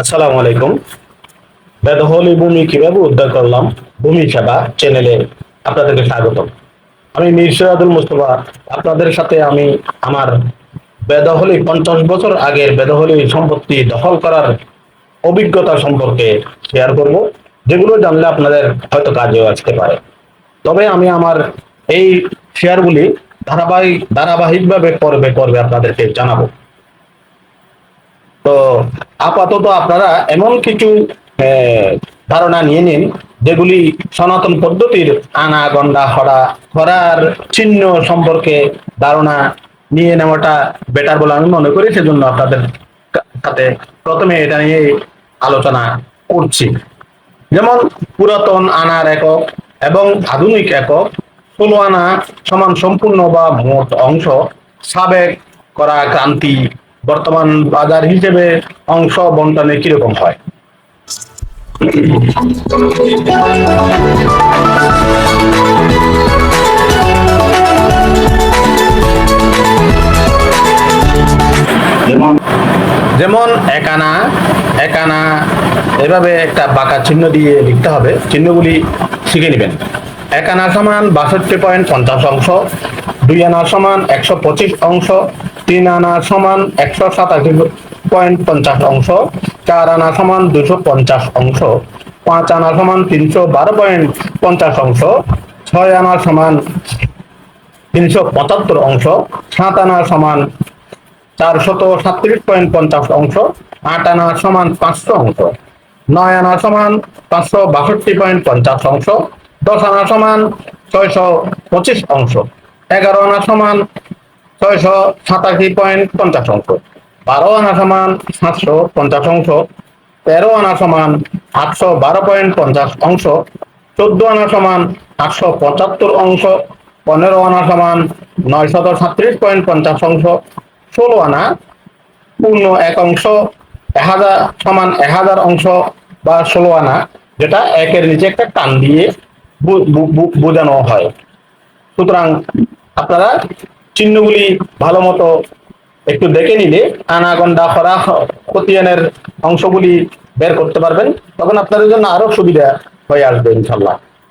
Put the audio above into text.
আসসালামু আলাইকুম। বেদখলি ভূমি কিভাবে উদ্ধার করলাম ভূমি সেবা চ্যানেলে আপনাদেরকে স্বাগতম। আমি মীর সিরাজুল মুস্তফা। আপনাদের সাথে আমি আমার বেদখলি 50 বছর আগের বেদখলি সম্পত্তি দখল করার অভিজ্ঞতা সম্পর্কে শেয়ার করব, যেগুলো জানলে আপনাদের হয়তো কাজেও আসতে পারে। তবে আমি আমার এই শেয়ারগুলি ধারাবাহিকভাবে পর্বে পর্বে আপনাদেরকে জানাবো। তো আপাতত আপনারা এমন কিছু আহ, ধারণা নিয়ে নিন যেগুলি সনাতন পদ্ধতির আনাগন্ডা খরার চিহ্ন সম্পর্কে ধারণা নিয়ে নেওয়াটা বেটার বলে আমি মনে করি। সেজন্য আপনাদের সাথে প্রথমে এটা নিয়ে আলোচনা করছি। যেমন পুরাতন আনার একক এবং আধুনিক একক। 16 আনা সমান সম্পূর্ণ বা মোট অংশ। সাবেক করা ক্রান্তি বর্তমান বাজার হিসেবে অংশ বন্টনে কিরকম হয়? যেমন যেমন এক আনা এভাবে একটা বাঁকা চিহ্ন দিয়ে লিখতে হবে। চিহ্নগুলি শিখে নেবেন। 1 আনা সমান 62.50 অংশ। 2 আনা সমান 125 অংশ। 3 আনা সমান 187.50 অংশ। 4 আনা সমান 250 অংশ। 5 আনা সমান 312.50 অংশ। 6 আনা সমান 375 অংশ। 7 আনা সমান 437.50 অংশ। 8 আনা সমান 500 অংশ। 9 আনা সমান 562.50 অংশ। 10 আনা সমান 625 অংশ। 11 আনা সমান 687.50 অংশ। 12 আনা সমান 750 অংশ। 13 আনা সমান 812.50 অংশ। 14 আনা সমান 875 অংশ। 15 আনা সমান 937.50 অংশ। 16 আনা পূর্ণ এক অংশ। 1000 সমান 1000 অংশ বা 16 আনা, যেটা একের নিচে একটা টান দিয়ে বোঝানো হয়। সুতরাং আপনারা চিহ্নগুলি ভালো মতো একটু দেখে নিলে আনাগন্ডা খরা খতিয়ানের অংশগুলি বের করতে পারবেন। তখন আপনাদের জন্য আরো সুবিধা হয়ে আসবে ইনশাল্লাহ।